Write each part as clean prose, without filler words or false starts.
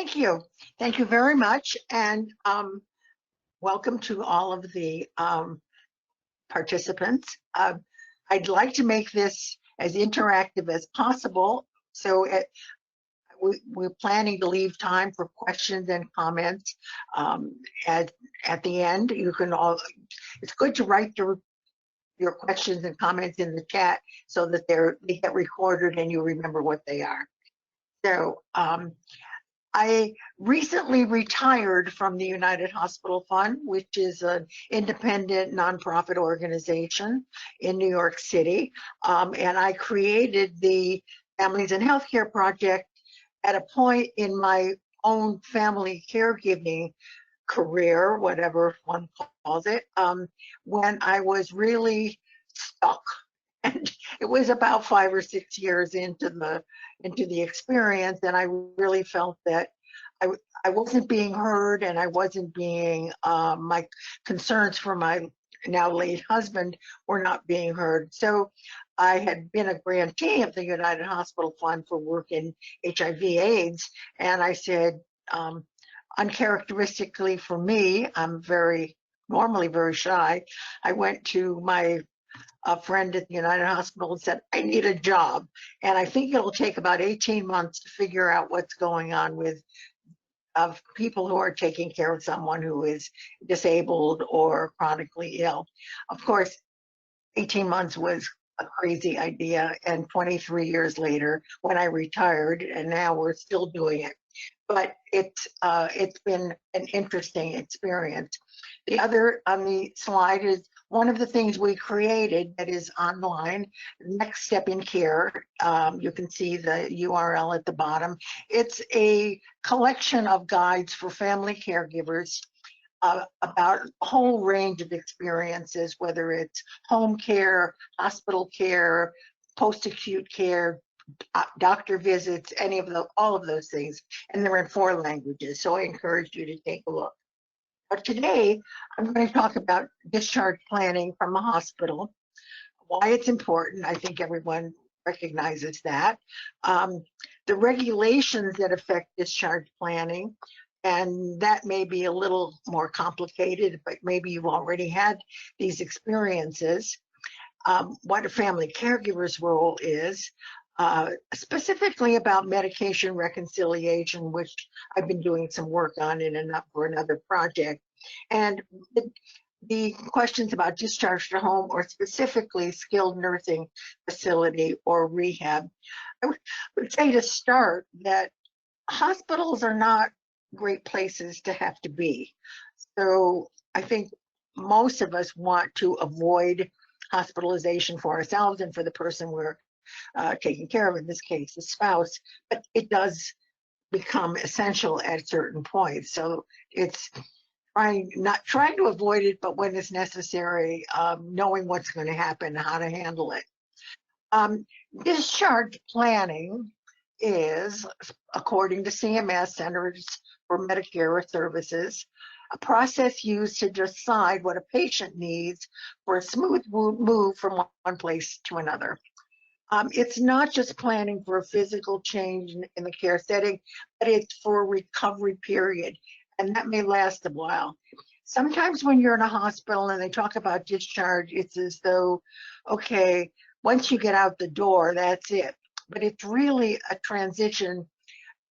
Thank you. Thank you very much. And welcome to all of the participants. I'd like to make this as interactive as possible. So we're planning to leave time for questions and comments at the end. You can all, it's good to write your questions and comments in the chat so that they get recorded and you remember what they are. So I recently retired from the United Hospital Fund, which is an independent nonprofit organization in New York City. And I created the Families and Healthcare Project at a point in my own family caregiving career, whatever one calls it, when I was really stuck. And it was about 5 or 6 years into the experience, and I really felt that I wasn't being heard, and I wasn't being my concerns for my now late husband were not being heard. So I had been a grantee of the United Hospital Fund for work in HIV/AIDS, and I said, uncharacteristically for me, I'm normally very shy. I went to a friend at the United Hospital and said, I need a job. And I think it'll take about 18 months to figure out what's going on with people who are taking care of someone who is disabled or chronically ill. Of course, 18 months was a crazy idea. And 23 years later, when I retired, and now we're still doing it. But it's been an interesting experience. The other on the slide is one of the things we created that is online, Next Step in Care. You can see the URL at the bottom. It's a collection of guides for family caregivers about a whole range of experiences, whether it's home care, hospital care, post-acute care, doctor visits, all of those things, and they're in 4 languages. So I encourage you to take a look. But today, I'm going to talk about discharge planning from a hospital, why it's important. I think everyone recognizes that. The regulations that affect discharge planning, and that may be a little more complicated, but maybe you've already had these experiences. What a family caregiver's role is, specifically about medication reconciliation, which I've been doing some work on for another project. And the questions about discharge to home, or specifically skilled nursing facility or rehab. I would say to start that hospitals are not great places to have to be. So I think most of us want to avoid hospitalization for ourselves and for the person we're taking care of, in this case, the spouse, but it does become essential at certain points. So it's not trying to avoid it, but when it's necessary, knowing what's going to happen, how to handle it. Discharge planning is, according to CMS, Centers for Medicare Services, a process used to decide what a patient needs for a smooth move from one place to another. It's not just planning for a physical change in the care setting, but it's for a recovery period, and that may last a while. Sometimes when you're in a hospital and they talk about discharge, it's as though, okay, once you get out the door, that's it. But it's really a transition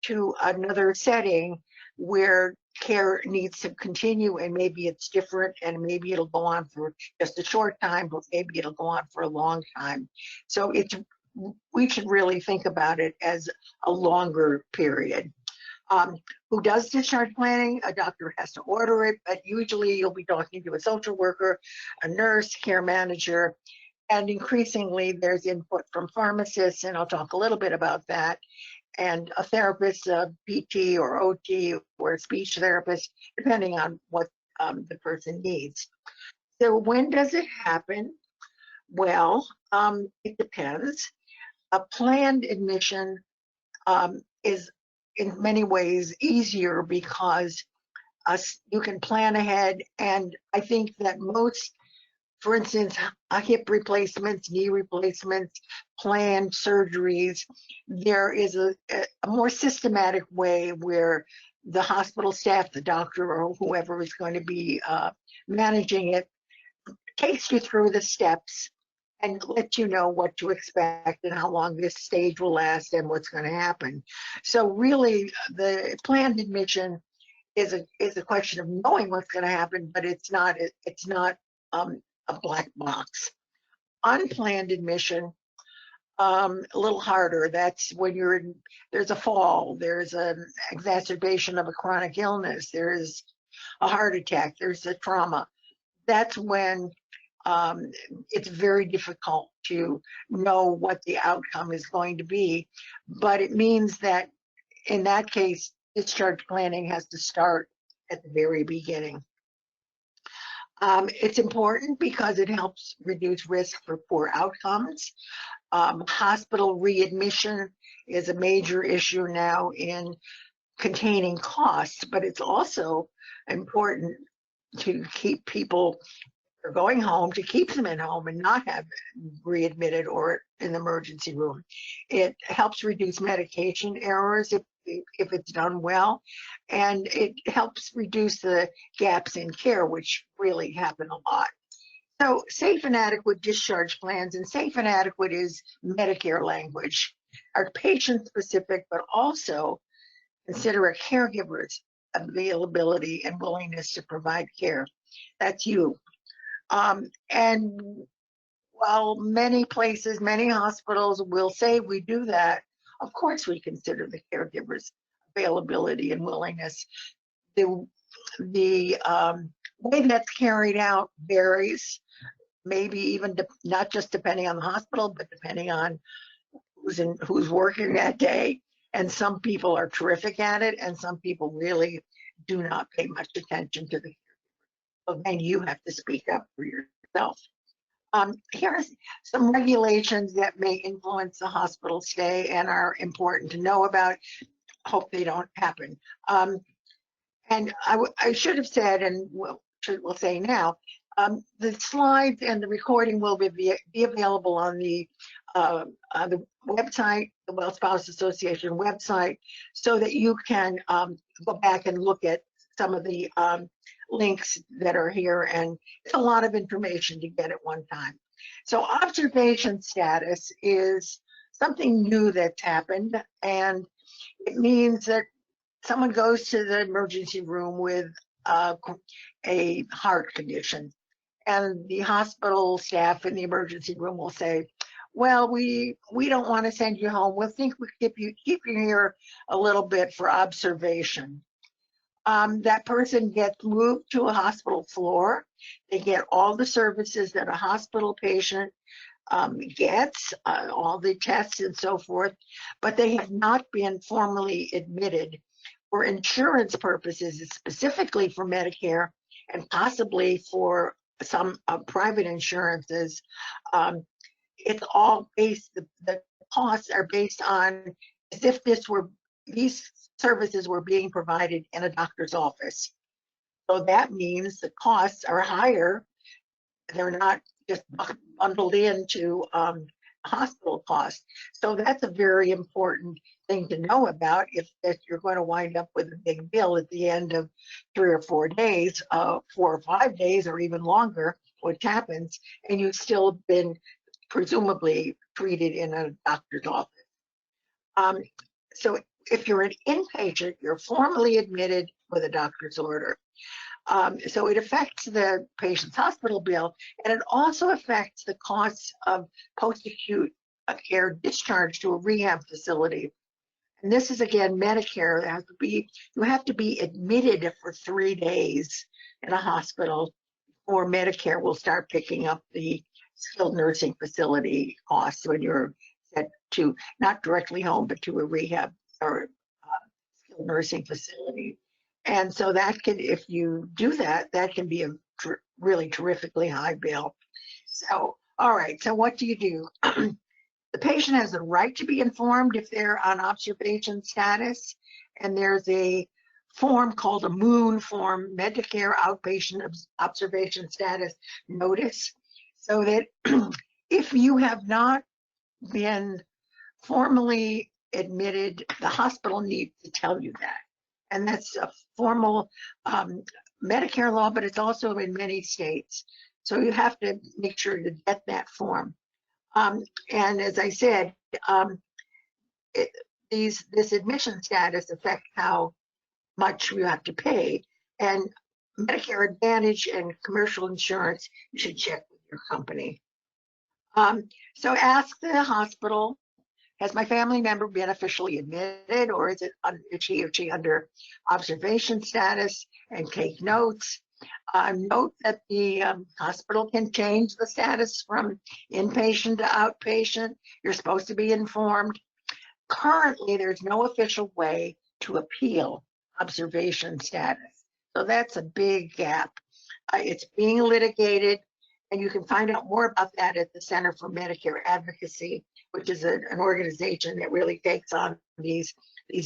to another setting where care needs to continue, and maybe it's different, and maybe it'll go on for just a short time, but maybe it'll go on for a long time. So we should really think about it as a longer period. Who does discharge planning? A doctor has to order it, but usually you'll be talking to a social worker, a nurse, care manager, and increasingly there's input from pharmacists, and I'll talk a little bit about that, and a therapist, a PT or OT or a speech therapist, depending on what the person needs. So when does it happen? Well, it depends. A planned admission is in many ways easier because you can plan ahead, and I think that most for instance, hip replacements, knee replacements, planned surgeries, there is a more systematic way where the hospital staff, the doctor, or whoever is going to be managing it, takes you through the steps and lets you know what to expect and how long this stage will last and what's going to happen. So really, the planned admission is a question of knowing what's going to happen, but it's not a black box. Unplanned admission, a little harder. That's when there's a fall, there's an exacerbation of a chronic illness, there's a heart attack, there's a trauma. That's when it's very difficult to know what the outcome is going to be. But it means that in that case, discharge planning has to start at the very beginning. It's important because it helps reduce risk for poor outcomes. Hospital readmission is a major issue now in containing costs, but it's also important to keep people are going home, to keep them at home and not have readmitted or in the emergency room. It helps reduce medication errors if it's done well, and it helps reduce the gaps in care, which really happen a lot. So safe and adequate discharge plans, and safe and adequate is Medicare language, are patient specific, but also consider a caregiver's availability and willingness to provide care. That's you. And while many places, many hospitals will say we do that, of course we consider the caregiver's availability and willingness. The way that's carried out varies, maybe even not just depending on the hospital, but depending on who's working that day. And some people are terrific at it, and some people really do not pay much attention to the caregiver. So then you have to speak up for yourself. Here are some regulations that may influence the hospital stay and are important to know about. Hope they don't happen. And I should have said, and we'll say now, the slides and the recording will be available on the website, the Well Spouse Association website, so that you can go back and look at some of the links that are here, and it's a lot of information to get at one time. So observation status is something new that's happened, and it means that someone goes to the emergency room with a heart condition, and the hospital staff in the emergency room will say, well, we don't want to send you home. We'll think we keep you here a little bit for observation. That person gets moved to a hospital floor. They get all the services that a hospital patient gets, all the tests and so forth, but they have not been formally admitted for insurance purposes, specifically for Medicare and possibly for some private insurances. It's all based, the costs are based on as if these services were being provided in a doctor's office. So that means the costs are higher. They're not just bundled into hospital costs. So that's a very important thing to know about if you're going to wind up with a big bill at the end of 3 or 4 days, 4 or 5 days, or even longer, which happens, and you've still been presumably treated in a doctor's office. So if you're an inpatient, you're formally admitted with a doctor's order. So it affects the patient's hospital bill, and it also affects the costs of post-acute care discharge to a rehab facility. And this is, again, Medicare. You have to be admitted for 3 days in a hospital, or Medicare will start picking up the skilled nursing facility costs when you're sent to, not directly home, but to a rehab or skilled nursing facility. And so that can, if you do that, that can be a really terrifically high bill. So, all right, so what do you do? The patient has the right to be informed if they're on observation status, and there's a form called a MOON form, Medicare Outpatient Observation Status Notice. so that if you have not been formally admitted, the hospital needs to tell you that. And that's a formal Medicare law, but it's also in many states. So you have to make sure to get that form. And as I said, this admission status affects how much you have to pay. And Medicare Advantage and commercial insurance, you should check with your company. So ask the hospital, has my family member been officially admitted, or is he or she under observation status? And take notes. Note that the hospital can change the status from inpatient to outpatient. You're supposed to be informed. Currently, there's no official way to appeal observation status. So that's a big gap. It's being litigated, and you can find out more about that at the Center for Medicare Advocacy, which is an organization that really takes on these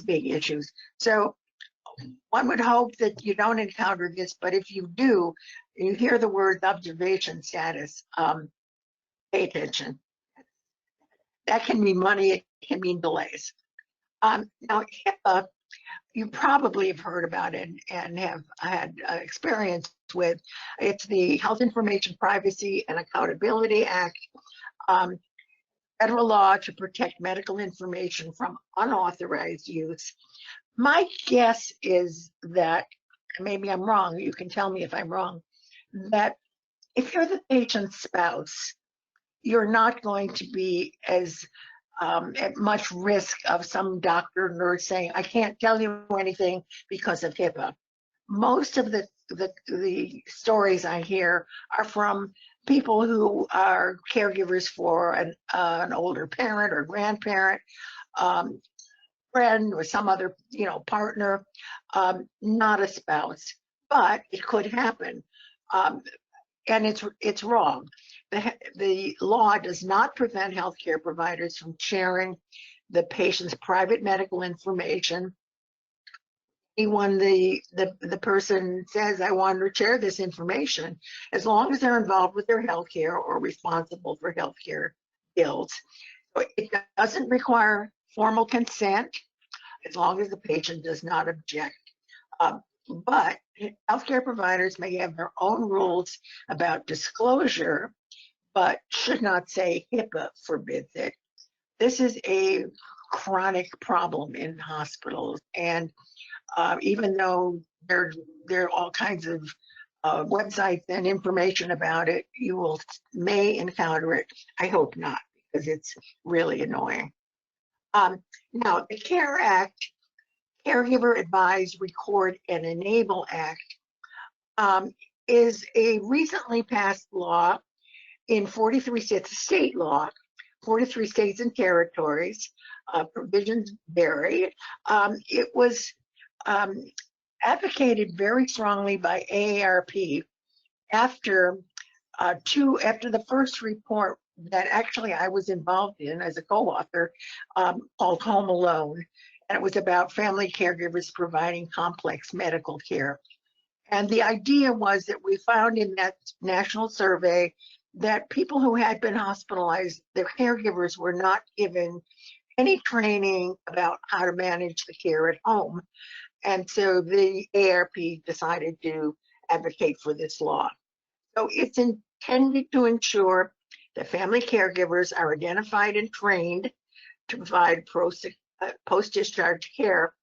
big issues. So one would hope that you don't encounter this, but if you do, you hear the word observation status, pay attention. That can mean money, it can mean delays. Now, HIPAA, you probably have heard about it and have had experience with. It's the Health Information Privacy and Accountability Act, federal law to protect medical information from unauthorized use. My guess is that, maybe I'm wrong, you can tell me if I'm wrong, that if you're the patient's spouse, you're not going to be as at much risk of some doctor or nurse saying, I can't tell you anything because of HIPAA. Most of the stories I hear are from people who are caregivers for an older parent or grandparent, friend or some other partner, not a spouse, but it could happen. And it's wrong. The law does not prevent healthcare providers from sharing the patient's private medical information. When the person says, I want to share this information, as long as they're involved with their healthcare or responsible for healthcare bills. So it doesn't require formal consent, as long as the patient does not object. But healthcare providers may have their own rules about disclosure, but should not say HIPAA forbids it. This is a chronic problem in hospitals, and even though there are all kinds of websites and information about it, you may encounter it. I hope not, because it's really annoying. Now, the CARE Act, Caregiver Advise, Record, and Enable Act, is a recently passed law in 43 states, state law, 43 states and territories. Provisions vary. It was advocated very strongly by AARP after the first report that actually I was involved in as a co-author, called Home Alone, and it was about family caregivers providing complex medical care. And the idea was that we found in that national survey that people who had been hospitalized, their caregivers were not given any training about how to manage the care at home. And so the AARP decided to advocate for this law. So it's intended to ensure that family caregivers are identified and trained to provide post-discharge care.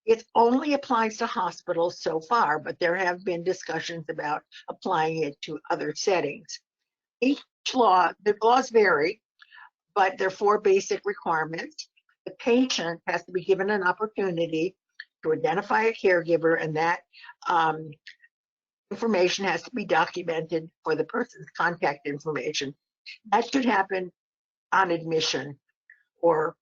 It only applies to hospitals so far, but there have been discussions about applying it to other settings. Each law, the laws vary, but there are 4 basic requirements. The patient has to be given an opportunity to identify a caregiver, and that information has to be documented for the person's contact information. That should happen on admission or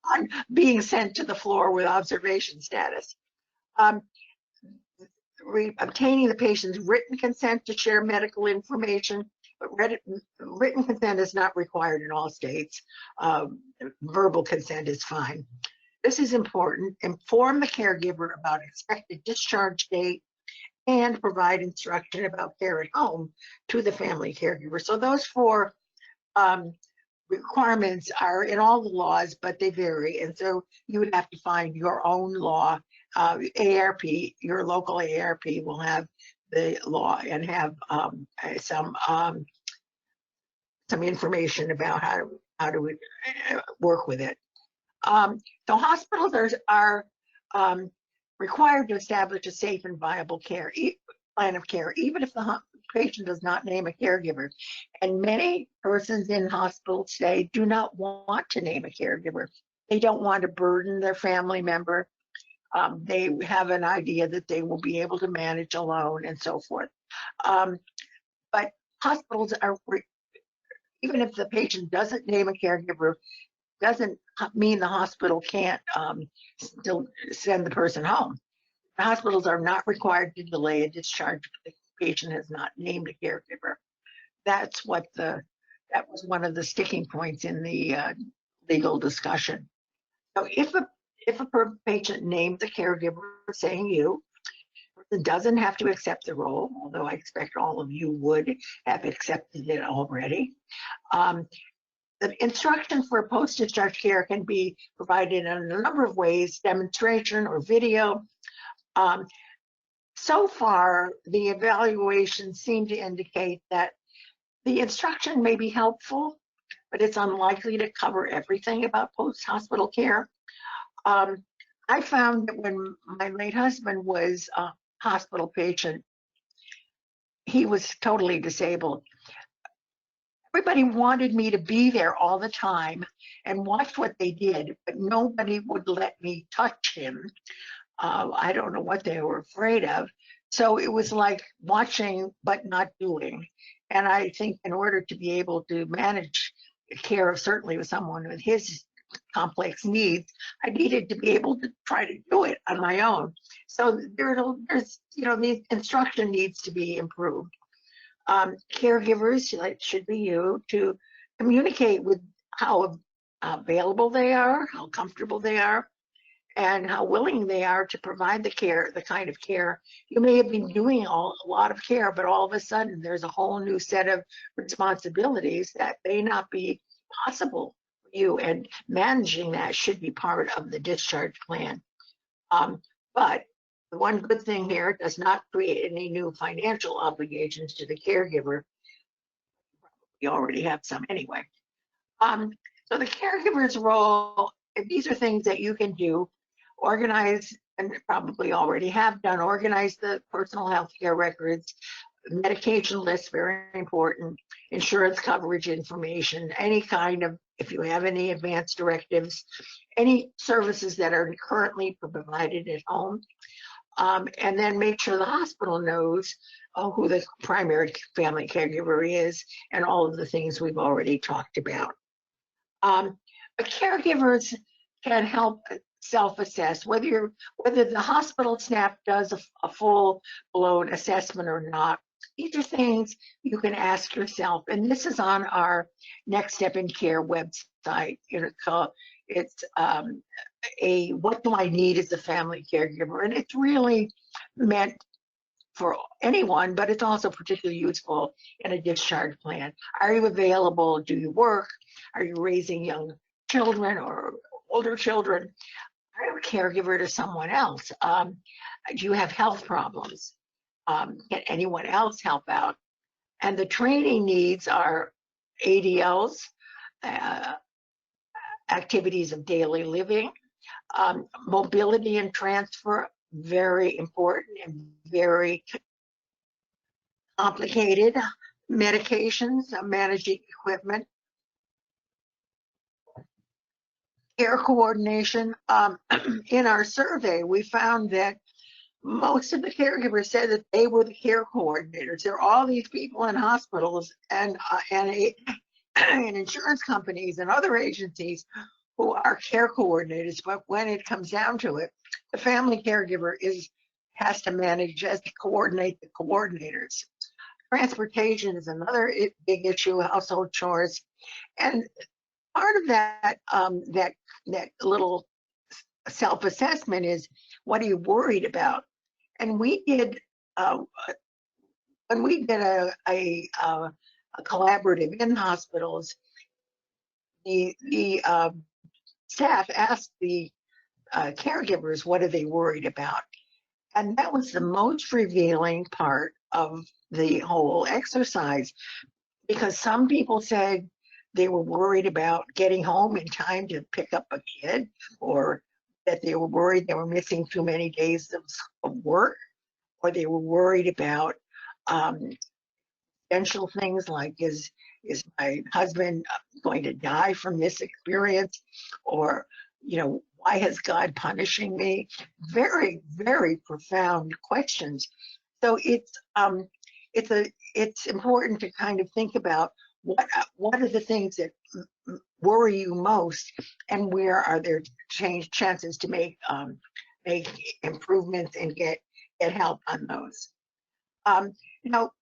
on being sent to the floor with observation status. Obtaining the patient's written consent to share medical information, but written consent is not required in all states. Verbal consent is fine. This is important. Inform the caregiver about expected discharge date and provide instruction about care at home to the family caregiver. So those four requirements are in all the laws, but they vary. And so you would have to find your own law. ARP, your local ARP will have the law and have some information about how to work with it. So hospitals are required to establish a safe and viable plan of care, even if the patient does not name a caregiver. And many persons in hospital stay do not want to name a caregiver. They don't want to burden their family member. They have an idea that they will be able to manage alone and so forth. But hospitals are, even if the patient doesn't name a caregiver, doesn't mean the hospital can't still send the person home. The hospitals are not required to delay a discharge if the patient has not named a caregiver. That was one of the sticking points in the legal discussion. So if a patient names a caregiver, saying you, person doesn't have to accept the role, although I expect all of you would have accepted it already. The instruction for post-discharge care can be provided in a number of ways, demonstration or video. So far, the evaluations seem to indicate that the instruction may be helpful, but it's unlikely to cover everything about post-hospital care. I found that when my late husband was a hospital patient, he was totally disabled. Everybody wanted me to be there all the time and watch what they did, but nobody would let me touch him. I don't know what they were afraid of. So it was like watching but not doing. And I think in order to be able to manage the care of certainly with someone with his complex needs, I needed to be able to try to do it on my own. So there's, the instruction needs to be improved. Caregivers, like should be you, to communicate with how available they are, how comfortable they are, and how willing they are to provide the care, the kind of care. You may have been doing a lot of care, but all of a sudden there's a whole new set of responsibilities that may not be possible for you, and managing that should be part of the discharge plan. But the one good thing here, it does not create any new financial obligations to the caregiver. You already have some anyway. So the caregiver's role, these are things that you can do. Organize, and probably already have done, organize the personal health care records, medication lists, very important, insurance coverage information, any kind of, if you have any advance directives, any services that are currently provided at home. And then make sure the hospital knows who the primary family caregiver is and all of the things we've already talked about. But caregivers can help self-assess whether the hospital staff does a full-blown assessment or not. These are things you can ask yourself, and this is on our Next Step in Care website. It's what do I need as a family caregiver? And it's really meant for anyone, but it's also particularly useful in a discharge plan. Are you available? Do you work? Are you raising young children or older children? Are you a caregiver to someone else? Do you have health problems? Can anyone else help out? And the training needs are ADLs, activities of daily living, mobility and transfer, very important and very complicated, medications, managing equipment, care coordination. In our survey, we found that most of the caregivers said that they were the care coordinators. There are all these people in hospitals and insurance companies and other agencies who are care coordinators, but when it comes down to it, the family caregiver has to manage, has to coordinate the coordinators. Transportation is another big issue, household chores, and part of that that little self-assessment is, what are you worried about? And we did uh, when we did a collaborative in hospitals, the staff asked the caregivers what are they worried about, and that was the most revealing part of the whole exercise, because some people said they were worried about getting home in time to pick up a kid, or that they were worried they were missing too many days of work, or they were worried about um, essential things like is my husband going to die from this experience, or why is God punishing me? Very, very profound questions. So it's important to kind of think about what are the things that worry you most, and where are there chances to make improvements and get help on those.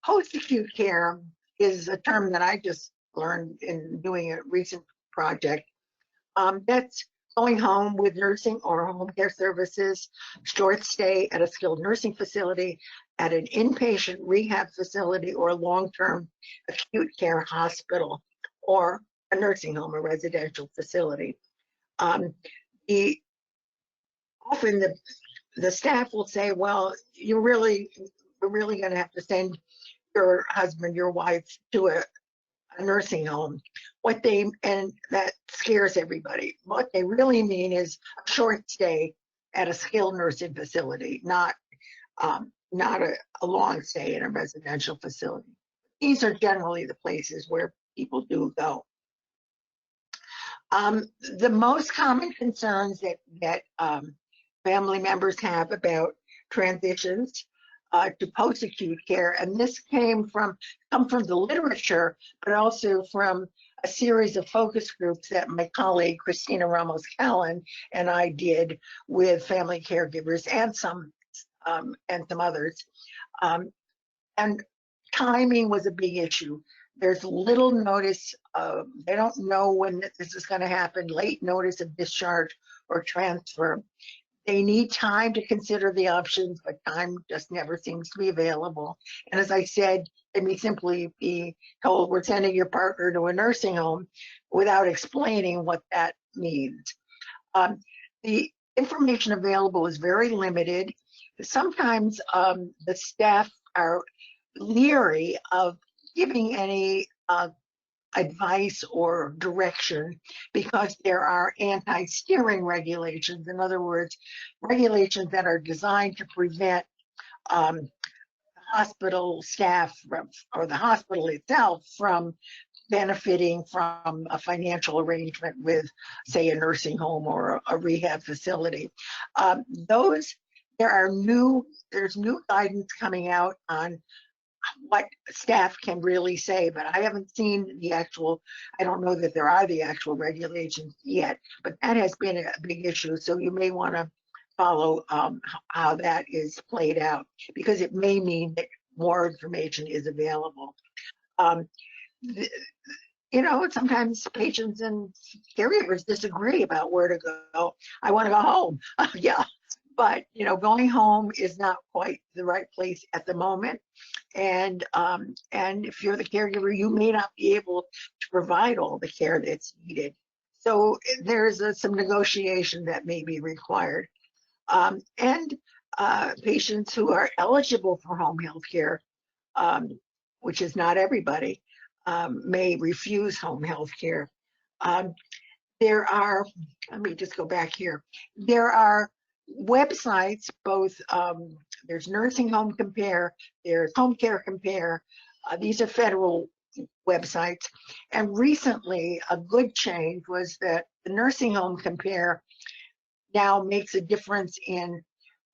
Post-acute care is a term that I just learned in doing a recent project. That's going home with nursing or home care services, short stay at a skilled nursing facility, at an inpatient rehab facility, or long-term acute care hospital, or a nursing home, a residential facility. The Often the staff will say, well, we're really going to have to send your husband, your wife to a nursing home. And that scares everybody. What they really mean is a short stay at a skilled nursing facility, not a long stay in a residential facility. These are generally the places where people do go. The most common concerns that family members have about transitions to post-acute care, and this come from the literature, but also from a series of focus groups that my colleague Christina Ramos-Callan and I did with family caregivers and some others. And timing was a big issue. There's little notice. They don't know when this is going to happen. Late notice of discharge or transfer. They need time to consider the options, but time just never seems to be available. And as I said, they may simply be told, we're sending your partner to a nursing home, without explaining what that means. The information available is very limited. Sometimes the staff are leery of giving any advice or direction, because there are anti-steering regulations. In other words, regulations that are designed to prevent hospital staff or the hospital itself from benefiting from a financial arrangement with, say, a nursing home or a rehab facility. There's new guidance coming out on what staff can really say, but I haven't seen I don't know that there are the actual regulations yet, but that has been a big issue. So you may want to follow how that is played out, because it may mean that more information is available. Sometimes patients and caregivers disagree about where to go. I want to go home. Yeah. But going home is not quite the right place at the moment, and if you're the caregiver, you may not be able to provide all the care that's needed. So there's some negotiation that may be required, and patients who are eligible for home health care, which is not everybody, may refuse home health care. There are, let me just go back here. There are websites, both there's Nursing Home Compare, there's Home Care Compare. These are federal websites. And recently, a good change was that the Nursing Home Compare now makes a difference in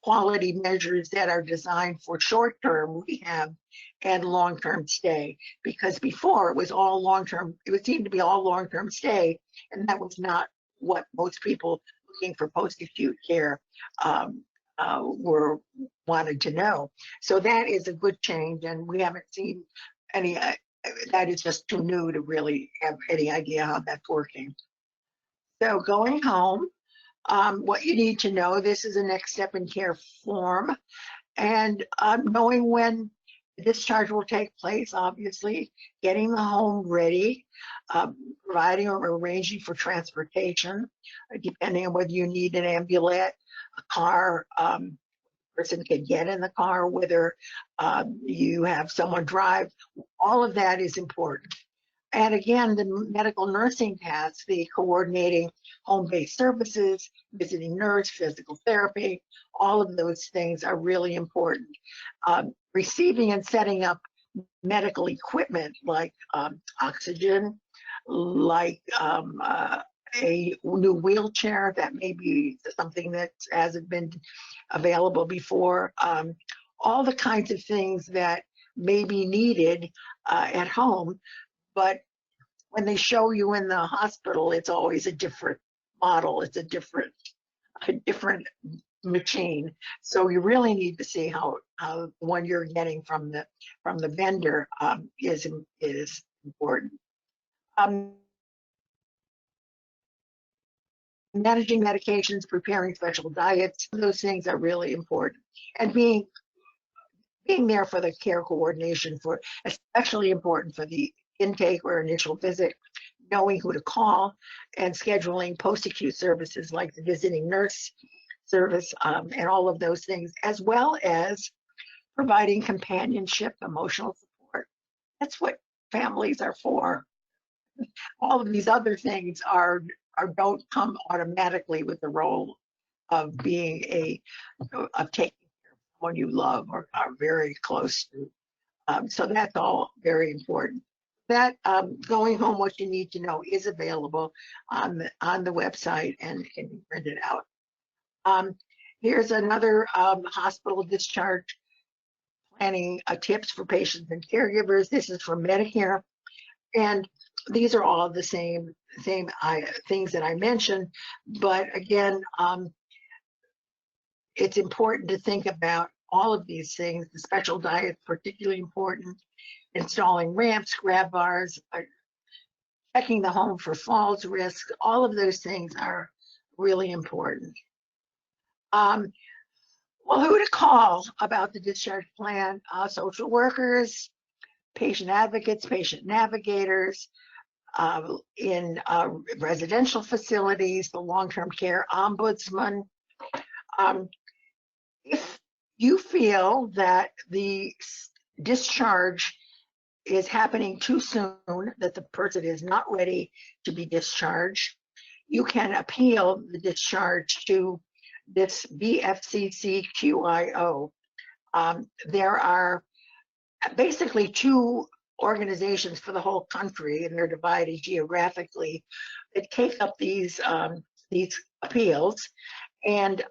quality measures that are designed for short-term rehab and long-term stay, because before it was all long-term, it would seem to be all long-term stay, and that was not what most people looking for post-acute care wanted to know. So that is a good change, and we haven't seen any, that is just too new to really have any idea how that's working. So going home, what you need to know, this is a next step in care form. And knowing when the discharge will take place, obviously, getting the home ready, providing or arranging for transportation, depending on whether you need an ambulance, a car, person can get in the car, whether you have someone drive. All of that is important. And again, the medical nursing tasks, the coordinating home-based services, visiting nurse, physical therapy, all of those things are really important. Receiving and setting up medical equipment like oxygen, like a new wheelchair that may be something that hasn't been available before, all the kinds of things that may be needed at home. But when they show you in the hospital, it's always a different model. It's a different machine. So you really need to see how the one you're getting from the vendor is important. Managing medications, preparing special diets, those things are really important. And being there for the care coordination, for especially important for the intake or initial visit, knowing who to call, and scheduling post-acute services like the visiting nurse service, and all of those things, as well as providing companionship, emotional support. That's what families are for. All of these other things don't come automatically with the role of being of taking care of someone you love or are very close to. So that's all very important. That going home, what you need to know is available on the website and can be printed out. Here's another hospital discharge planning tips for patients and caregivers. This is for Medicare, and these are all the same things that I mentioned, but again, it's important to think about all of these things. The special diet is particularly important. Installing ramps, grab bars, checking the home for falls risk, all of those things are really important. Well, who to call about the discharge plan? Social workers, patient advocates, patient navigators, in residential facilities, the long-term care ombudsman. If you feel that the discharge is happening too soon, that the person is not ready to be discharged, you can appeal the discharge to this BFCCQIO. There are basically two organizations for the whole country, and they're divided geographically, that take up these appeals, and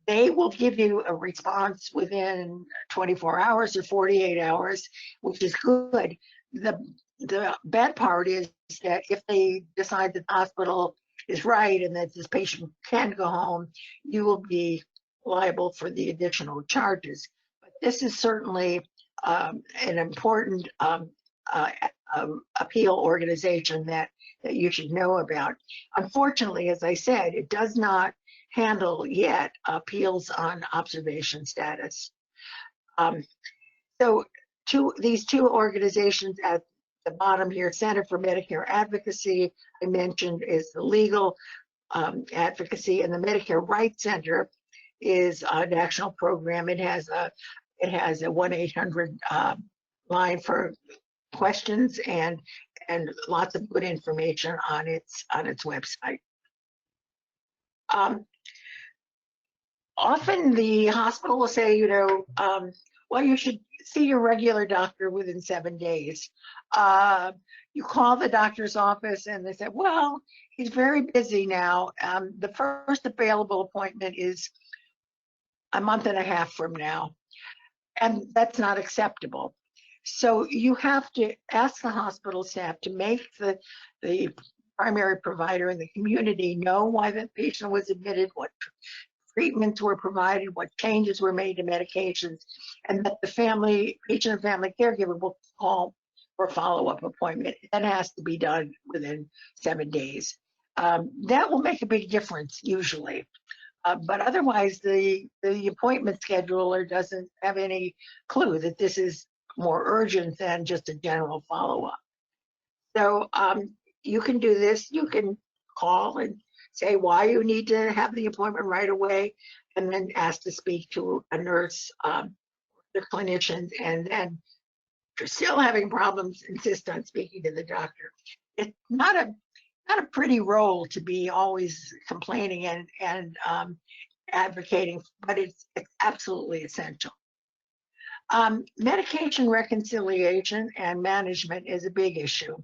they will give you a response within 24 hours or 48 hours, which is good. The bad part is that if they decide that the hospital is right and that this patient can go home, you will be liable for the additional charges. But this is certainly an important appeal organization that you should know about. Unfortunately, as I said, it does not handle yet appeals on observation status. So these two organizations at the bottom here, Center for Medicare Advocacy, I mentioned, is the legal advocacy, and the Medicare Rights Center is a national program. It has a 1-800 line for questions and lots of good information on its website. Often the hospital will say, well, you should see your regular doctor within 7 days. You call the doctor's office and they say, well, he's very busy now. The first available appointment is a month and a half from now, and that's not acceptable. So you have to ask the hospital staff to make the primary provider in the community know why the patient was admitted, what treatments were provided, what changes were made to medications, and that the patient and family caregiver will call for a follow-up appointment. That has to be done within 7 days. That will make a big difference usually. But otherwise, the appointment scheduler doesn't have any clue that this is more urgent than just a general follow-up. So you can do this. You can call and say why you need to have the appointment right away, and then ask to speak to a nurse, the clinician, and then if you're still having problems, insist on speaking to the doctor. It's not a pretty role to be always complaining and advocating, but it's absolutely essential. Medication reconciliation and management is a big issue.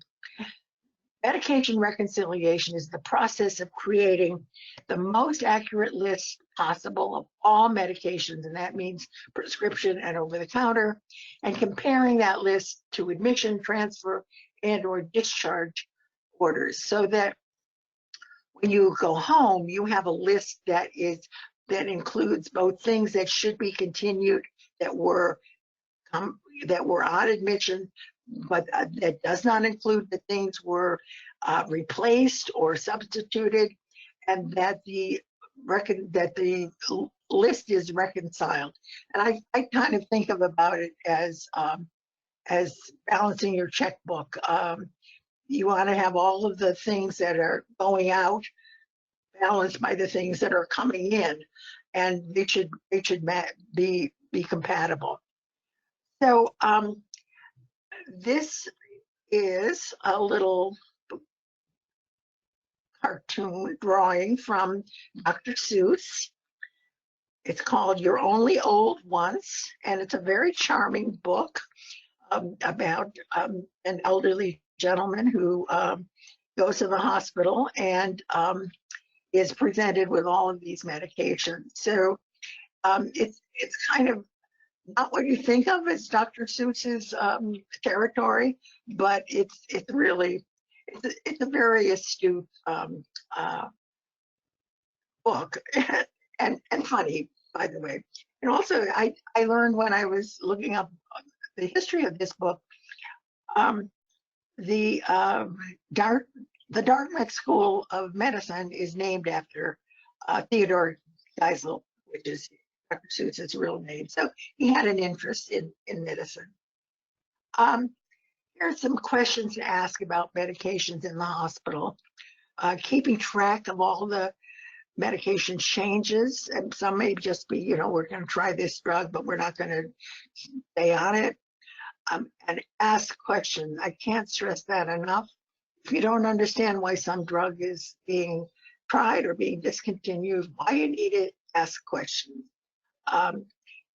Medication reconciliation is the process of creating the most accurate list possible of all medications, and that means prescription and over-the-counter, and comparing that list to admission, transfer, and/or discharge orders, so that when you go home, you have a list that includes both things that should be continued, that were on admission, but that does not include the things were replaced or substituted, and that the list is reconciled. And I kind of think about it as balancing your checkbook. You want to have all of the things that are going out balanced by the things that are coming in, and they should be compatible. So this is a little cartoon drawing from Dr. Seuss. It's called You're Only Old Once, and it's a very charming book about an elderly gentleman who goes to the hospital and is presented with all of these medications. So it's kind of not what you think of as Dr. Seuss's territory, but it's really it's a very astute book and funny, by the way. And also, I learned when I was looking up the history of this book, the Dartmouth School of Medicine is named after Theodore Geisel, which is Dr. Seuss's real name. So he had an interest in medicine. Here are some questions to ask about medications in the hospital. Keeping track of all the medication changes, and some may just be, we're going to try this drug, but we're not going to stay on it. And ask questions. I can't stress that enough. If you don't understand why some drug is being tried or being discontinued, why you need it, ask questions.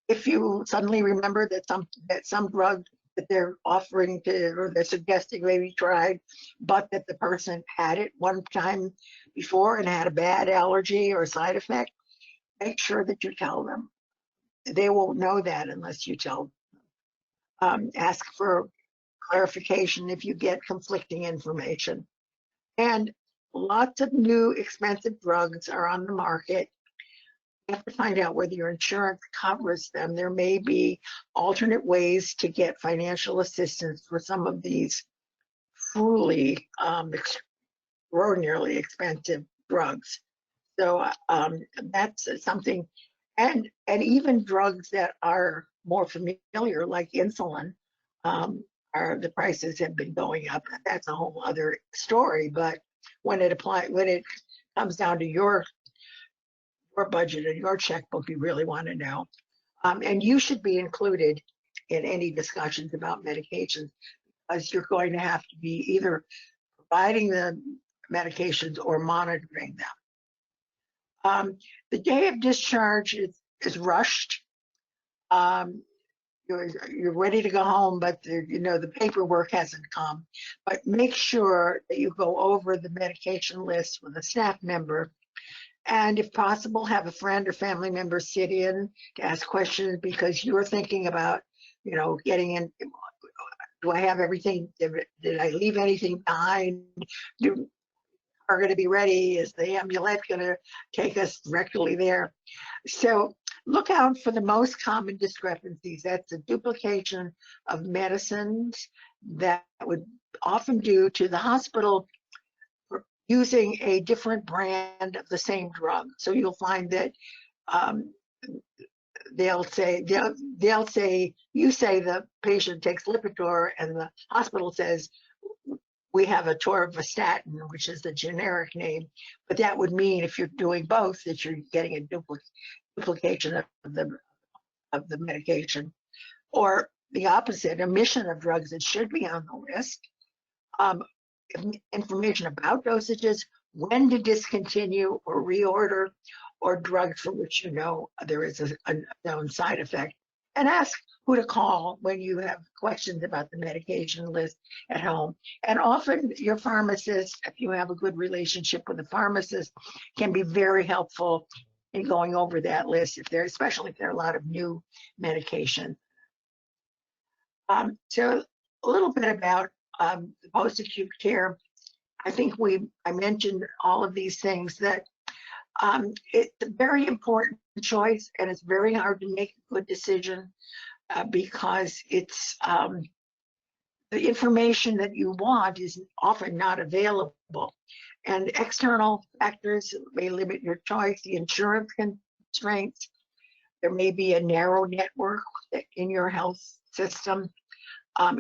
If you suddenly remember that some drug that they're offering or they're suggesting may be tried, but that the person had it one time before and had a bad allergy or side effect, make sure that you tell them. They won't know that unless you tell them. Ask for clarification if you get conflicting information. And lots of new expensive drugs are on the market. You have to find out whether your insurance covers them. There may be alternate ways to get financial assistance for some of these truly extraordinarily expensive drugs. So that's something, and even drugs that are more familiar, like insulin, the prices have been going up. That's a whole other story. But when it comes down to your budget and your checkbook, you really want to know. And you should be included in any discussions about medications, because you're going to have to be either providing the medications or monitoring them. The day of discharge is rushed. You're ready to go home, but the paperwork hasn't come. But make sure that you go over the medication list with a staff member, and if possible, have a friend or family member sit in to ask questions, because you're thinking about, getting in. Do I have everything? Did I leave anything behind? Are going to be ready? Is the ambulance going to take us directly there? So look out for the most common discrepancies. That's a duplication of medicines that would often due to the hospital using a different brand of the same drug. So you'll find that um, they'll say you say the patient takes Lipitor, and the hospital says we have a atorvastatin, which is the generic name, but that would mean if you're doing both that you're getting a duplication of the medication, or the opposite, omission of drugs that should be on the list. Um, Information about dosages, when to discontinue or reorder, or drugs for which you know there is a known side effect, and ask who to call when you have questions about the medication list at home. And often your pharmacist, if you have a good relationship with a pharmacist, can be very helpful in going over that list, especially if there are a lot of new medication. So a little bit about the post-acute care. I think I mentioned all of these things, that it's a very important choice, and it's very hard to make a good decision because it's the information that you want is often not available, and external factors may limit your choice. The insurance constraints, there may be a narrow network in your health system.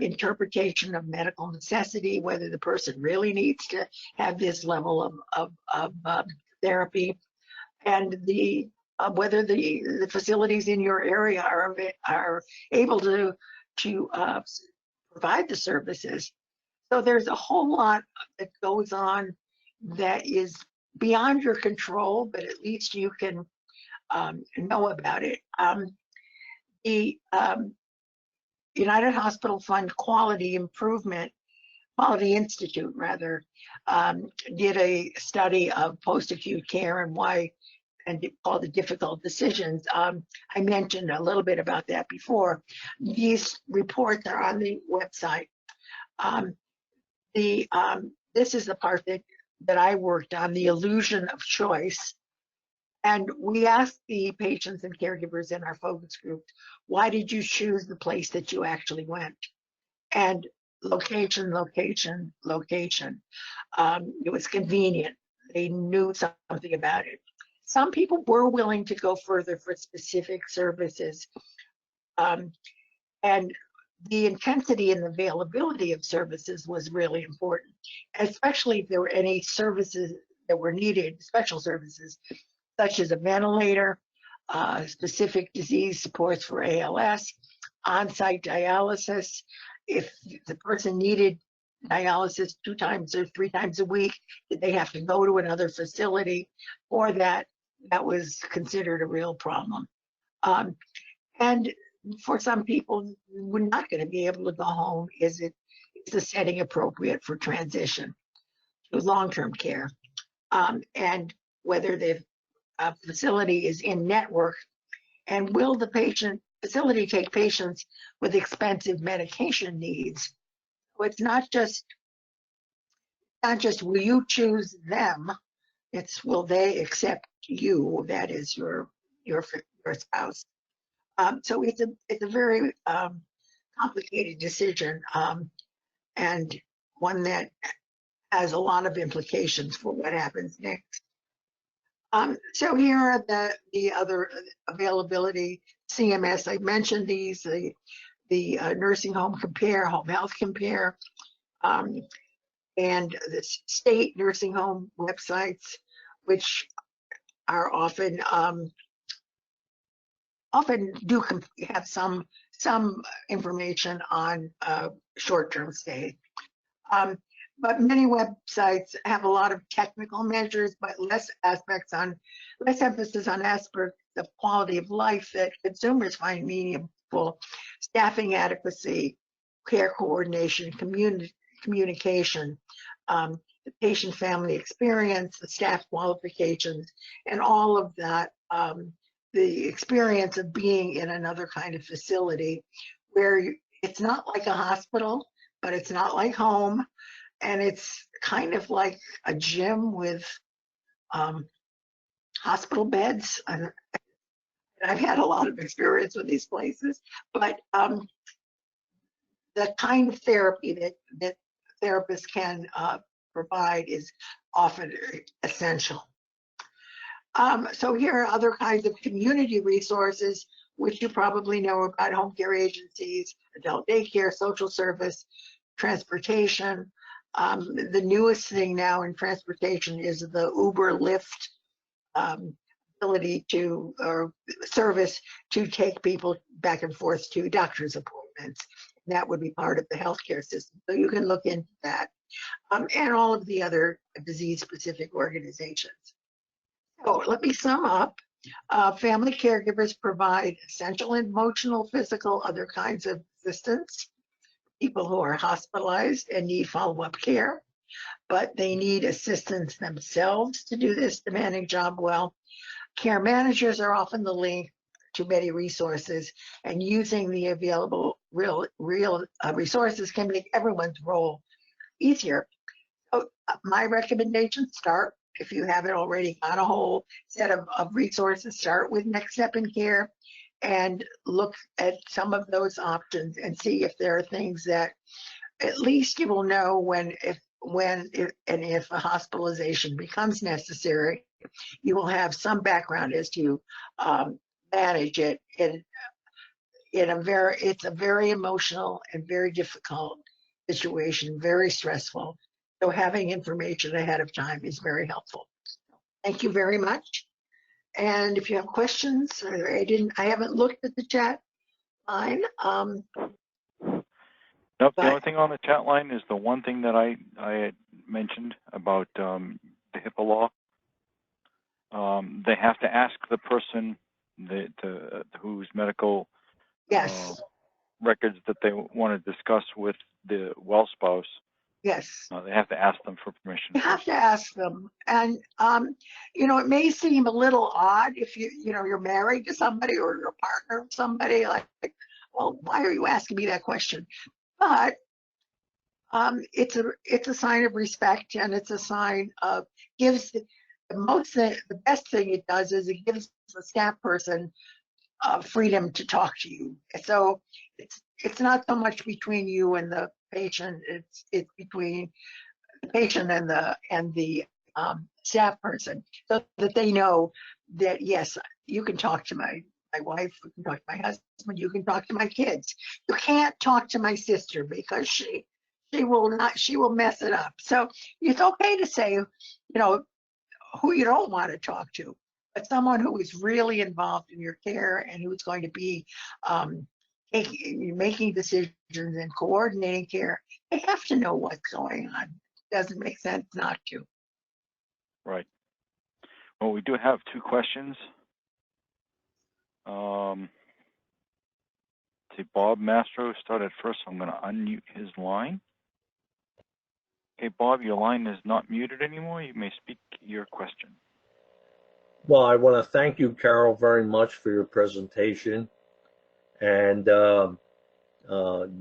Interpretation of medical necessity, whether the person really needs to have this level of therapy, and whether the facilities in your area are able to provide the services. So there's a whole lot that goes on that is beyond your control, but at least you can know about it. The United Hospital Fund Quality Institute rather, did a study of post-acute care and all the difficult decisions. I mentioned a little bit about that before. These reports are on the website. This is the part that I worked on, the illusion of choice. And we asked the patients and caregivers in our focus group, why did you choose the place that you actually went? And location. It was convenient. They knew something about it. Some people were willing to go further for specific services. And the intensity and availability of services was really important, especially if there were any services that were needed, special services, such as a ventilator, specific disease supports for ALS, on-site dialysis. If the person needed dialysis 2 times or 3 times a week, did they have to go to another facility? Or that was considered a real problem. And for some people, we're not going to be able to go home. Is the setting appropriate for transition to long-term care? And whether the facility is in network, and will the facility take patients with expensive medication needs? So it's not just will you choose them, it's will they accept you, that is your spouse. So it's a very complicated decision, and one that has a lot of implications for what happens next. So here are the other availability. CMS, I mentioned these, the nursing home compare, home health compare, and the state nursing home websites, which are often do have some information on short-term stay. But many websites have a lot of technical measures, but less emphasis on aspects of quality of life that consumers find meaningful: staffing adequacy, care coordination, communication, the patient-family experience, the staff qualifications, and all of that. The experience of being in another kind of facility where it's not like a hospital, but it's not like home. And it's kind of like a gym with hospital beds. And I've had a lot of experience with these places, but the kind of therapy that therapists can provide is often essential. So here are other kinds of community resources, which you probably know about: home care agencies, adult daycare, social service, transportation. The newest thing now in transportation is the Uber Lyft ability to, or service to take people back and forth to doctor's appointments. That would be part of the healthcare system. So you can look into that, and all of the other disease-specific organizations. So let me sum up. Family caregivers provide essential emotional, physical, other kinds of assistance. People who are hospitalized and need follow-up care, but they need assistance themselves to do this demanding job well. Care managers are often the link to many resources, and using the available real resources can make everyone's role easier. So my recommendation: start, if you haven't already got a whole set of resources, start with Next Step in Care and look at some of those options and see if there are things that at least you will know when if a hospitalization becomes necessary, you will have some background as to manage it it's a very emotional and very difficult situation, very stressful. So having information ahead of time is very helpful. Thank you very much. And if you have questions, I haven't looked at the chat line. Nope, the only thing on the chat line is the one thing that I had mentioned about the HIPAA law. They have to ask the person whose medical records that they want to discuss with the well spouse. Yes. They have to ask them for permission. You have to ask them. And, it may seem a little odd if you're married to somebody or you're a partner of somebody, like, well, why are you asking me that question? But it's a sign of respect, and it's a sign of the best thing it does is it gives the staff person freedom to talk to you. So it's not so much between you and the patient. It's between the patient and the staff person, so that they know that, yes, you can talk to my wife, you can talk to my husband, you can talk to my kids. You can't talk to my sister because she will mess it up. So it's okay to say, who you don't want to talk to, but someone who is really involved in your care and who's going to be making decisions and coordinating care. They have to know what's going on. It doesn't make sense not to. Right. Well, we do have two questions. See, Bob Mastro started first, so I'm going to unmute his line. Okay, Bob, your line is not muted anymore. You may speak your question. Well, I want to thank you, Carol, very much for your presentation. And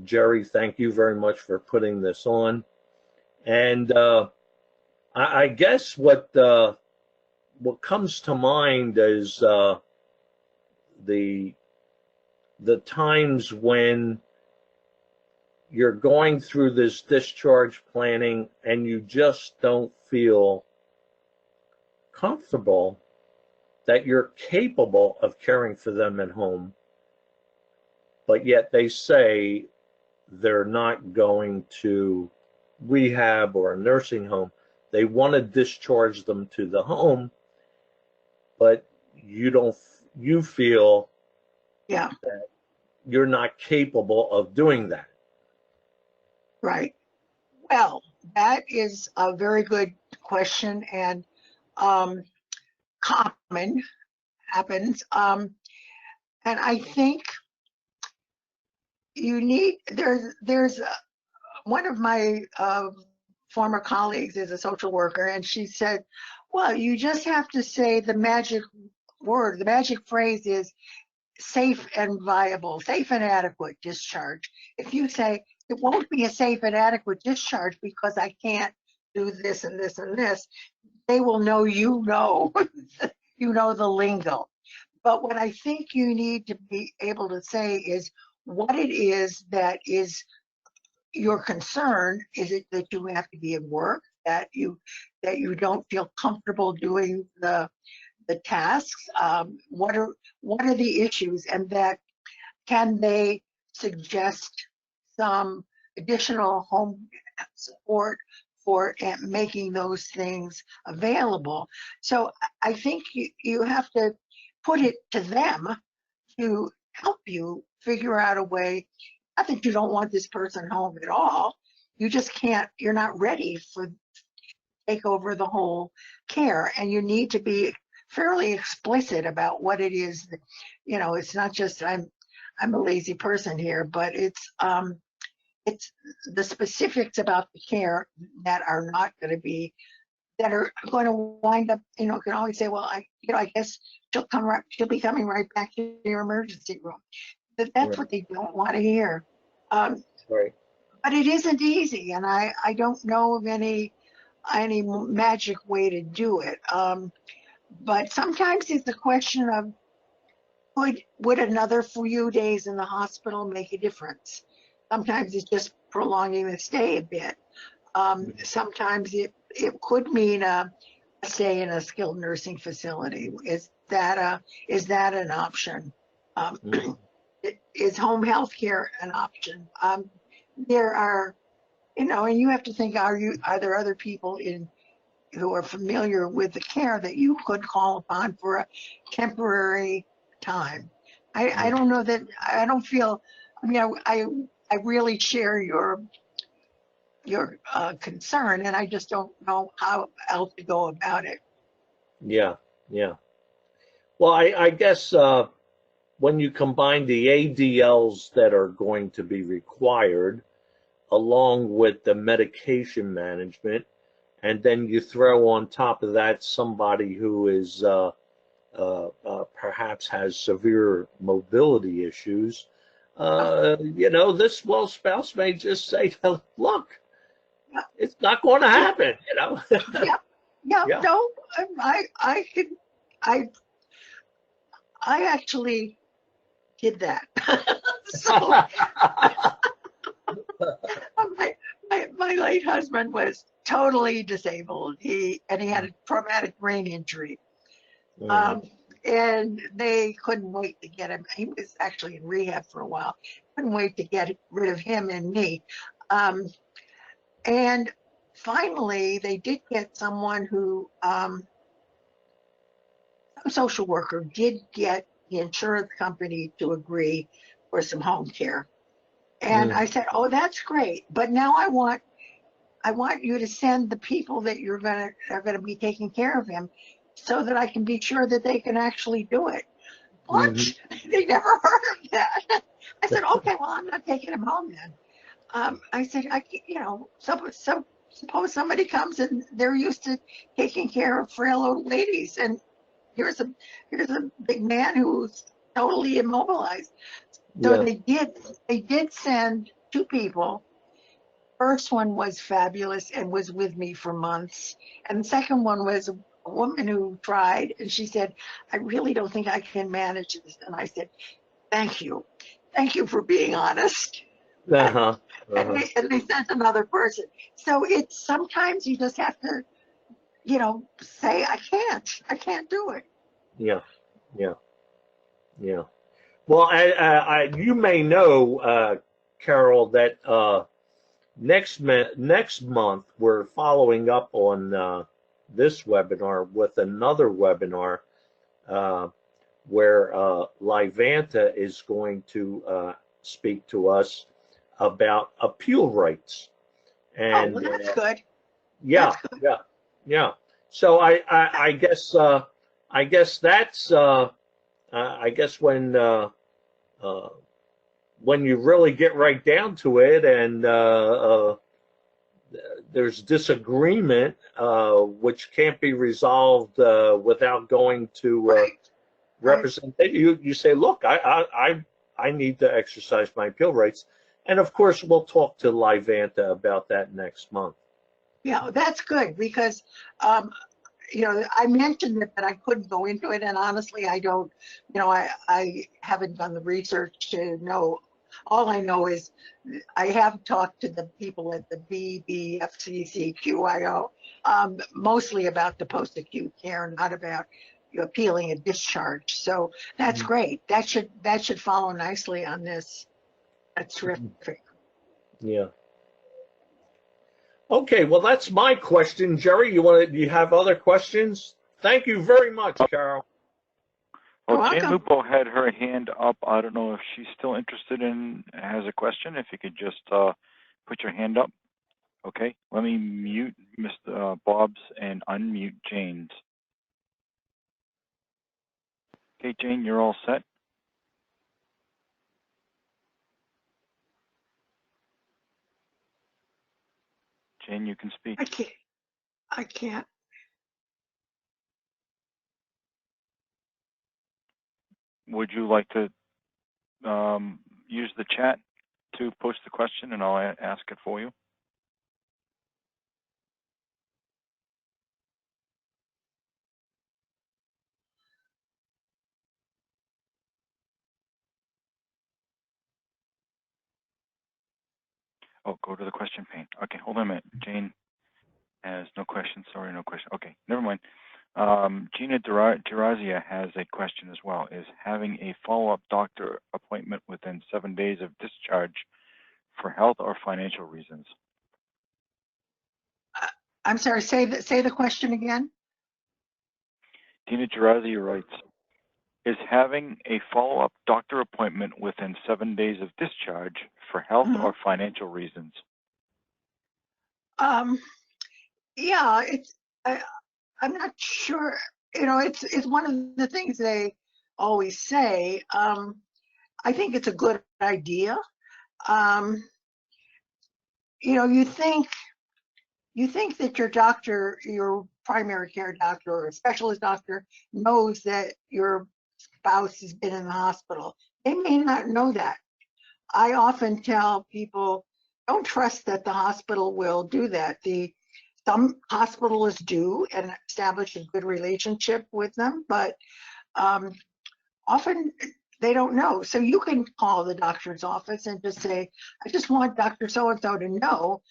Jerry, thank you very much for putting this on. And I guess what comes to mind is the times when you're going through this discharge planning and you just don't feel comfortable that you're capable of caring for them at home, but yet they say they're not going to rehab or a nursing home. They want to discharge them to the home, but you feel that you're not capable of doing that. Right. Well, that is a very good question, and common happens. And I think there's one of my former colleagues is a social worker, and she said, well, you just have to say the magic word. The magic phrase is safe and viable, safe and adequate discharge. If you say it won't be a safe and adequate discharge because I can't do this and this and this, they will know you know the lingo. But what I think you need to be able to say is what it is that is your concern. Is it that you have to be at work? that you don't feel comfortable doing the tasks. What are the issues, and that can they suggest some additional home support for making those things available. So I think you have to put it to them to help you figure out a way. Not that you don't want this person home at all. You just can't, you're not ready for take over the whole care, and you need to be fairly explicit about what it is that, it's not just I'm a lazy person here, but it's the specifics about the care that are not going to be, that are going to wind up, can always say, well, I guess she'll be coming right back to your emergency room. That's Right. what they don't want to hear. Right. But it isn't easy, and I don't know of any magic way to do it. But sometimes it's a question of, would another few days in the hospital make a difference? Sometimes it's just prolonging the stay a bit. Sometimes it could mean a stay in a skilled nursing facility. Is that an option? Is home health care an option? There are, and you have to think, are there other people who are familiar with the care that you could call upon for a temporary time? I don't know that, I don't feel, I really share your concern, and I just don't know how else to go about it. Yeah. Yeah. Well, I guess when you combine the ADLs that are going to be required, along with the medication management, and then you throw on top of that somebody who is perhaps has severe mobility issues, this spouse may just say, look, it's not going to happen, Yeah. Yeah. No, I actually did that. So my late husband was totally disabled. He had a traumatic brain injury. And they couldn't wait to get him. He was actually in rehab for a while. Couldn't wait to get rid of him and me. And finally, they did get someone who, a social worker did get the insurance company to agree for some home care. And I said, oh, that's great. But now I want you to send the people that are gonna be taking care of him, so that I can be sure that they can actually do it. What? They never heard of that. I said, okay, well, I'm not taking him home then. I said, suppose somebody comes and they're used to taking care of frail old ladies, and here's a big man who's totally immobilized. So they did send two people. First one was fabulous and was with me for months. And the second one was a woman who tried, and she said, I really don't think I can manage this. And I said, thank you for being honest. And they sent another person. So it's sometimes you just have to, say, I can't do it. Yeah. Well, you may know, Carol, that next month we're following up on this webinar with another webinar where Livanta is going to speak to us about appeal rights. And well, that's good. Yeah, That's good. yeah. So I guess that's I guess when you really get right down to it, and there's disagreement which can't be resolved without going to representation. You say, look, I need to exercise my appeal rights, and of course we'll talk to Livanta about that next month. Yeah, that's good, because I mentioned it, but I couldn't go into it, and honestly, I don't, I haven't done the research to know All I know is I have talked to the people at the BBFCCQIO, mostly about the post-acute care, not about appealing a discharge. So that's great. That should follow nicely on this. That's terrific. Yeah. Okay, well, that's my question. Jerry, do you have other questions? Thank you very much, Carol. Well, You're Jane welcome. Lupo had her hand up. I don't know if she's still interested in, has a question. If you could just put your hand up. Okay, let me mute Mr. Bob's and unmute Jane's. Okay, Jane, you're all set. Jane, you can speak. I can't. Would you like to use the chat to post the question and I'll ask it for you? Oh, go to the question pane. Okay, hold on a minute. Jane has no question. Sorry, no question. Okay, never mind. Gina Gerazia has a question as well. Is having a follow-up doctor appointment within 7 days of discharge for health or financial reasons? I'm sorry. Say the question again. Gina Gerazia writes, is having a follow-up doctor appointment within 7 days of discharge for health or financial reasons? Yeah, I'm not sure. It's one of the things they always say. I think it's a good idea. You think that your doctor, your primary care doctor or a specialist doctor, knows that your spouse has been in the hospital. They may not know that. I often tell people, don't trust that the hospital will do that. Some hospitalists do and establish a good relationship with them, but often they don't know. So you can call the doctor's office and just say, I just want Dr. So-and-so to know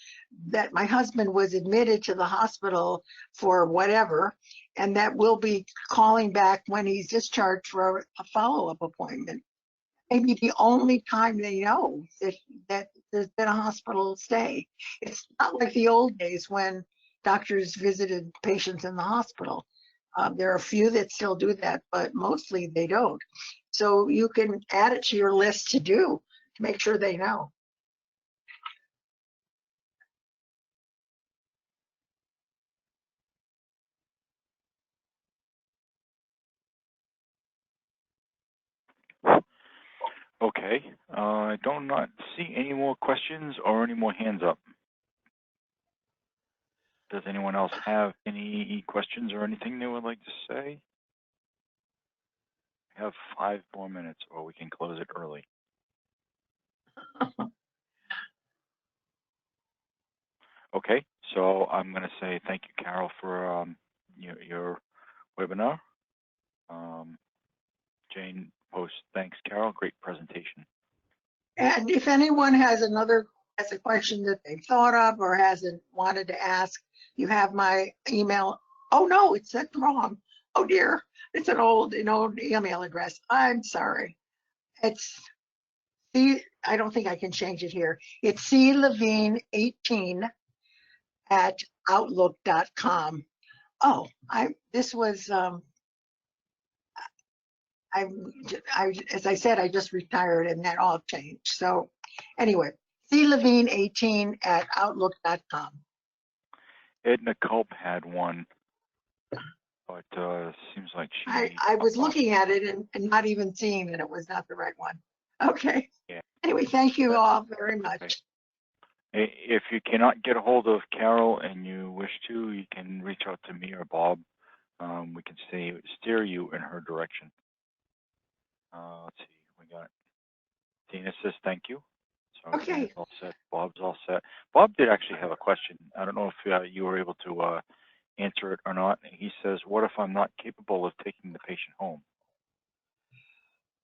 that my husband was admitted to the hospital for whatever, and that we'll be calling back when he's discharged for a follow-up appointment. Maybe the only time they know that there's been a hospital stay. It's not like the old days when doctors visited patients in the hospital. There are a few that still do that, but mostly they don't. So you can add it to your list to do to make sure they know. Okay, I do not see any more questions or any more hands up. Does anyone else have any questions or anything they would like to say? We have 5 more minutes or we can close it early. Okay, so I'm going to say thank you, Carol, for your webinar. Jane Post, thanks, Carol. Great presentation. And if anyone has a question that they thought of or hasn't wanted to ask, you have my email. Oh no, it's set wrong. Oh dear, it's an old email address. I'm sorry. It's I don't think I can change it here. It's clevine18 at outlook.com. Oh, this was as I said, I just retired and that all changed. So anyway, clevine18 at outlook.com. Edna Culp had one, but seems like she. I was looking at it and not even seeing that it was not the right one. Okay. Yeah. Anyway, thank you all very much. Okay. If you cannot get a hold of Carol and you wish to, you can reach out to me or Bob. We can steer you in her direction. Let's see, we got Dina says thank you. So Okay. Dina's all set. Bob's all set. Bob did actually have a question. I don't know if you were able to answer it or not. He says, what if I'm not capable of taking the patient home?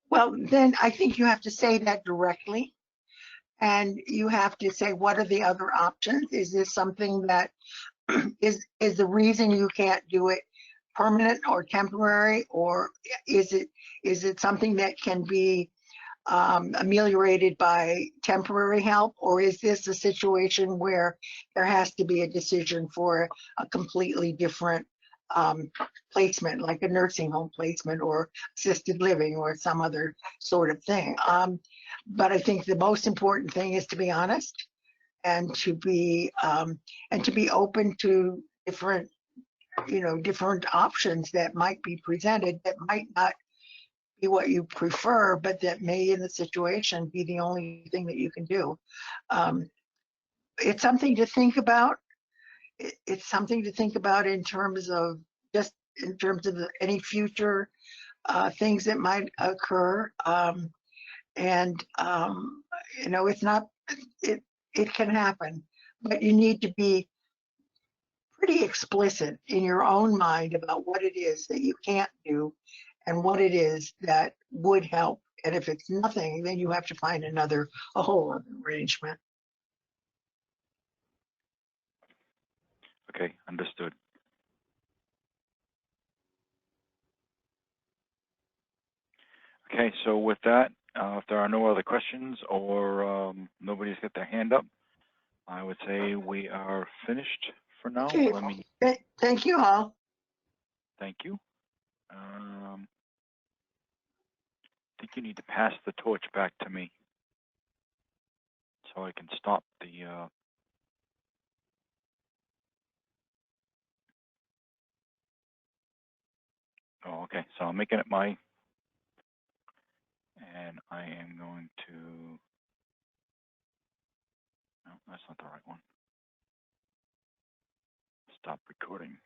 Well, then I think you have to say that directly. And you have to say, what are the other options? Is this something that is the reason you can't do it permanent or temporary, or is it something that can be ameliorated by temporary help, or is this a situation where there has to be a decision for a completely different placement, like a nursing home placement or assisted living or some other sort of thing? But I think the most important thing is to be honest and to be open to different, different options that might be presented that might not be what you prefer, but that may in the situation be the only thing that you can do. It's something to think about. It's something to think about in terms of any future things that might occur. It's not, it can happen, but you need to be pretty explicit in your own mind about what it is that you can't do and what it is that would help. And if it's nothing, then you have to find a whole other arrangement. Okay, understood. Okay, so with that, if there are no other questions or nobody's got their hand up, I would say we are finished for now. Okay. Let me Thank you all. thank you. I think you need to pass the torch back to me so I can stop the oh, okay, so I'm making it my, and I am going to, no, that's not the right one. Stop recording.